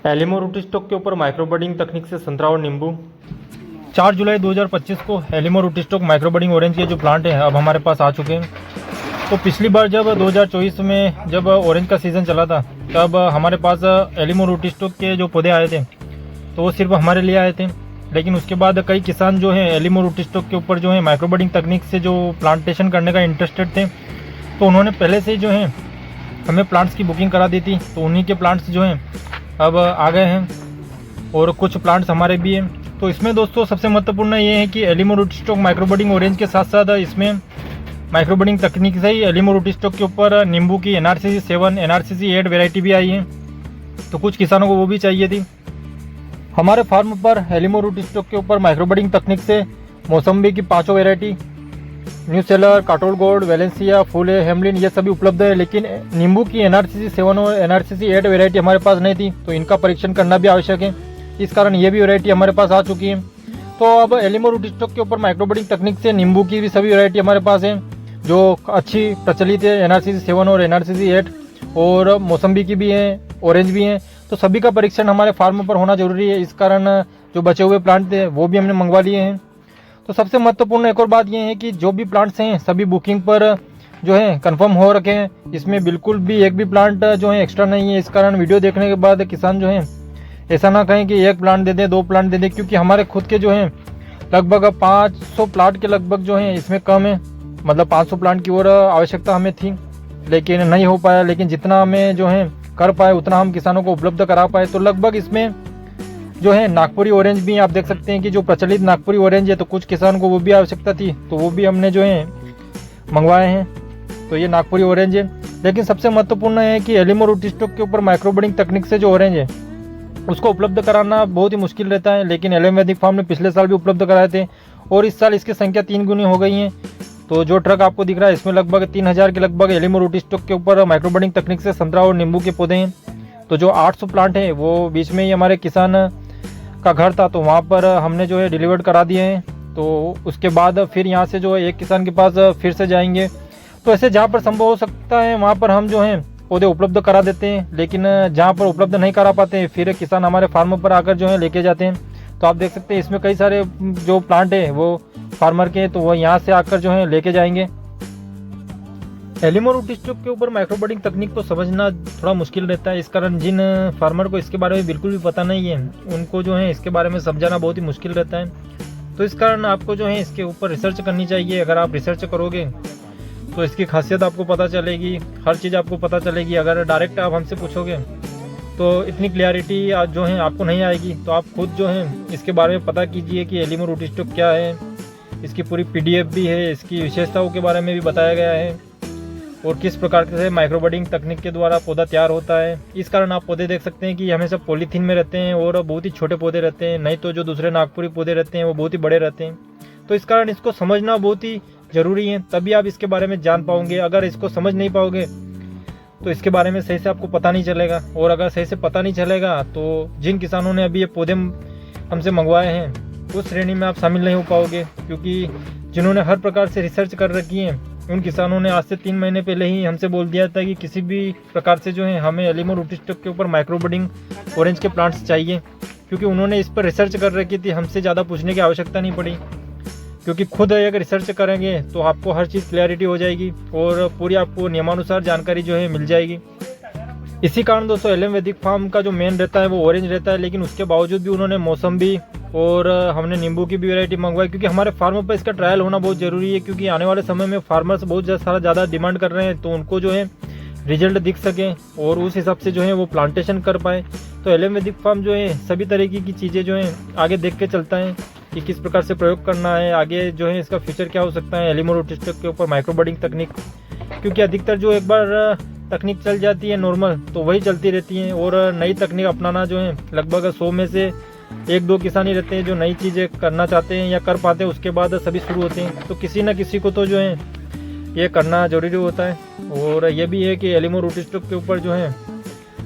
एलिमो root stock के ऊपर micro budding तकनीक से संतरा और नींबू। 4 जुलाई 2025 को alemow rootstock micro budding orange के जो प्लांट है अब हमारे पास आ चुके हैं। तो पिछली बार जब 2024 में जब ऑरेंज का सीज़न चला था तब हमारे पास एलिमो रूट स्टॉक के जो पौधे आए थे तो वो सिर्फ हमारे लिए आए थे, लेकिन उसके बाद कई किसान जो है एलिमो रूट स्टॉक के ऊपर जो है माइक्रो बडिंग तकनीक से जो प्लांटेशन करने का इंटरेस्टेड थे तो उन्होंने पहले से जो है हमें प्लांट्स की बुकिंग करा दी थी। तो उन्हीं के प्लांट्स जो हैं अब आ गए हैं और कुछ प्लांट्स हमारे भी हैं। तो इसमें दोस्तों सबसे महत्वपूर्ण ये है कि alemow rootstock micro budding orange के साथ साथ इसमें माइक्रो बडिंग तकनीक से ही एलिमो रूट स्टॉक के ऊपर नींबू की NRCC 7 NRCC 8 वेराइटी भी आई है। तो कुछ किसानों को वो भी चाहिए थी। हमारे फार्म पर एलिमो रूट स्टॉक के ऊपर माइक्रो बडिंग तकनीक से मौसम्बी की 5 variety, nucellar, Katol Gold, Valencia, Phule, Hamlin ये सभी उपलब्ध है। लेकिन नींबू की NRCC 7 और NRCC 8 वेराइटी हमारे पास नहीं थी, तो इनका परीक्षण करना भी आवश्यक है। इस कारण ये भी वेराइटी हमारे पास आ चुकी है। तो अब एलिमो रूट स्टॉक के ऊपर माइक्रो बडिंग तकनीक से नींबू की भी सभी वेराइटी हमारे पास है जो अच्छी प्रचलित है, NRCC 7 और NRCC 8, और मौसम्बी की भी है, ऑरेंज भी है। तो सभी का परीक्षण हमारे फार्म पर होना जरूरी है। इस कारण जो बचे हुए प्लांट थे वो भी हमने मंगवा लिए हैं। तो सबसे महत्वपूर्ण एक और बात यह है कि जो भी प्लांट्स हैं सभी बुकिंग पर जो है कंफर्म हो रखे हैं। इसमें बिल्कुल भी एक भी प्लांट जो है एक्स्ट्रा नहीं है। इस कारण वीडियो देखने के बाद किसान जो है ऐसा ना कहें कि 1 प्लांट दे दें, 2 प्लांट दे दें, क्योंकि हमारे खुद के जो है लगभग 500 प्लांट के लगभग जो है इसमें कम है। मतलब 500 प्लांट की और आवश्यकता हमें थी लेकिन नहीं हो पाया। लेकिन जितना हमें जो है कर पाए उतना हम किसानों को उपलब्ध करा पाए। तो लगभग इसमें जो है नागपुरी ऑरेंज भी आप देख सकते हैं कि जो प्रचलित नागपुरी ऑरेंज है तो कुछ किसानों को वो भी आवश्यकता थी, तो वो भी हमने जो है मंगवाए हैं। तो ये नागपुरी ऑरेंज है। लेकिन सबसे महत्वपूर्ण है कि एलिमो रूट स्टॉक के ऊपर माइक्रो बडिंग तकनीक से जो ऑरेंज है उसको उपलब्ध कराना बहुत ही मुश्किल रहता है। लेकिन एलएम वैदिक फार्म ने पिछले साल भी उपलब्ध कराए थे और इस साल इसकी संख्या 3 गुनी हो गई है। तो जो ट्रक आपको दिख रहा है इसमें लगभग 3000 के लगभग एलिमो रूट स्टॉक के ऊपर माइक्रो बडिंग तकनीक से संतरा और नींबू के पौधे हैं। तो जो 800 प्लांट हैं वो बीच में ही हमारे किसान का घर था तो वहाँ पर हमने जो है डिलीवर्ड करा दिए हैं। तो उसके बाद फिर यहाँ से जो है एक किसान के पास फिर से जाएंगे। तो ऐसे जहाँ पर संभव हो सकता है वहाँ पर हम जो है पौधे उपलब्ध करा देते हैं। लेकिन जहाँ पर उपलब्ध नहीं करा पाते फिर किसान हमारे फार्म पर आकर जो है लेके जाते हैं। तो आप देख सकते हैं इसमें कई सारे जो प्लांट है वो फार्मर के, तो वो यहाँ से आकर जो है लेके जाएंगे। एलिमो रूट स्टॉक के ऊपर माइक्रो बडिंग तकनीक को समझना थोड़ा मुश्किल रहता है। इस कारण जिन फार्मर को इसके बारे में बिल्कुल भी पता नहीं है उनको जो है इसके बारे में समझाना बहुत ही मुश्किल रहता है। तो इस कारण आपको जो है इसके ऊपर रिसर्च करनी चाहिए। अगर आप रिसर्च करोगे तो इसकी खासियत आपको पता चलेगी, हर चीज़ आपको पता चलेगी। अगर डायरेक्ट आप हमसे पूछोगे तो इतनी क्लियरिटी जो है आपको नहीं आएगी। तो आप खुद जो है इसके बारे में पता कीजिए कि एलिमो रूट स्टॉक क्या है। इसकी पूरी PDF भी है, इसकी विशेषताओं के बारे में भी बताया गया है और किस प्रकार से माइक्रो बडिंग तकनीक के द्वारा पौधा तैयार होता है। इस कारण आप पौधे देख सकते हैं कि हमेशा पॉलीथीन में रहते हैं और बहुत ही छोटे पौधे रहते हैं, नहीं तो जो दूसरे नागपुरी पौधे रहते हैं वो बहुत ही बड़े रहते हैं। तो इस कारण इसको समझना बहुत ही ज़रूरी है, तभी आप इसके बारे में जान पाओगे। अगर इसको समझ नहीं पाओगे तो इसके बारे में सही से आपको पता नहीं चलेगा। और अगर सही से पता नहीं चलेगा तो जिन किसानों ने अभी ये पौधे हमसे मंगवाए हैं उस श्रेणी में आप शामिल नहीं हो पाओगे, क्योंकि जिन्होंने हर प्रकार से रिसर्च कर रखी है उन किसानों ने आज से 3 महीने पहले ही हमसे बोल दिया था कि किसी भी प्रकार से जो है हमें एलिमो रूट स्टॉक के ऊपर माइक्रो बडिंग ऑरेंज के प्लांट्स चाहिए, क्योंकि उन्होंने इस पर रिसर्च कर रखी थी। हमसे ज़्यादा पूछने की आवश्यकता नहीं पड़ी, क्योंकि खुद अगर रिसर्च करेंगे तो आपको हर चीज़ क्लैरिटी हो जाएगी और पूरी आपको नियमानुसार जानकारी जो है मिल जाएगी। इसी कारण दोस्तों एलएम वैदिक फार्म का जो मेन रहता है वो ऑरेंज रहता है। लेकिन उसके बावजूद भी उन्होंने मौसम्बी और हमने नींबू की भी वैरायटी मंगवाई, क्योंकि हमारे फार्म पर इसका ट्रायल होना बहुत ज़रूरी है। क्योंकि आने वाले समय में फार्मर्स बहुत ज़्यादा डिमांड कर रहे हैं, तो उनको जो है रिजल्ट दिख सके और उस हिसाब से जो है वो प्लांटेशन कर पाए। तो एलएम वैदिक फार्म जो है सभी तरीके की चीज़ें जो है आगे देख के चलता है कि किस प्रकार से प्रयोग करना है, आगे जो है इसका फ्यूचर क्या हो सकता है एलिमो रूट स्टॉक के ऊपर माइक्रो बडिंग तकनीक। क्योंकि अधिकतर जो एक बार तकनीक चल जाती है नॉर्मल तो वही चलती रहती है, और नई तकनीक अपनाना जो है लगभग 100 में से 1-2 किसान ही रहते हैं जो नई चीज़ें करना चाहते हैं या कर पाते हैं। उसके बाद सभी शुरू होते हैं। तो किसी न किसी को तो जो है ये करना जरूरी होता है। और ये भी है कि एलिमो रूट स्टॉक के ऊपर जो है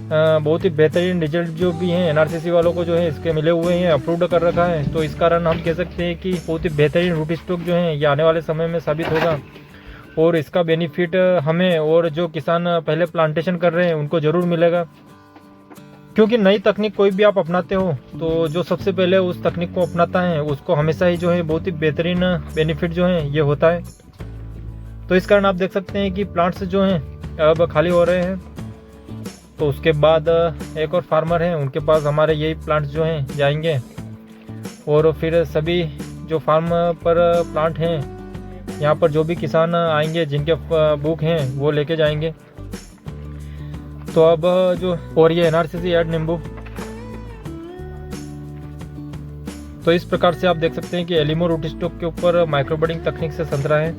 बहुत ही बेहतरीन रिजल्ट जो भी हैं NRCC वालों को जो है इसके मिले हुए हैं, अप्रूव्ड कर रखा है। तो इस कारण हम कह सकते हैं कि बहुत ही बेहतरीन रूट स्टॉक जो है ये आने वाले समय में साबित होगा और इसका बेनिफिट हमें और जो किसान पहले प्लांटेशन कर रहे हैं उनको ज़रूर मिलेगा। क्योंकि नई तकनीक कोई भी आप अपनाते हो तो जो सबसे पहले उस तकनीक को अपनाता है उसको हमेशा ही जो है बहुत ही बेहतरीन बेनिफिट जो है ये होता है। तो इस कारण आप देख सकते हैं कि प्लांट्स जो हैं अब खाली हो रहे हैं। तो उसके बाद एक और फार्मर हैं, उनके पास हमारे यही प्लांट्स जो हैं जाएंगे और फिर सभी जो फार्म पर प्लांट हैं यहाँ पर जो भी किसान आएंगे जिनके बुक हैं वो लेके जाएंगे। तो अब जो और ये NRCC ऐड नींबू, तो इस प्रकार से आप देख सकते हैं कि एलिमो रूट स्टॉक के ऊपर माइक्रोबडिंग तकनीक से संतरा है।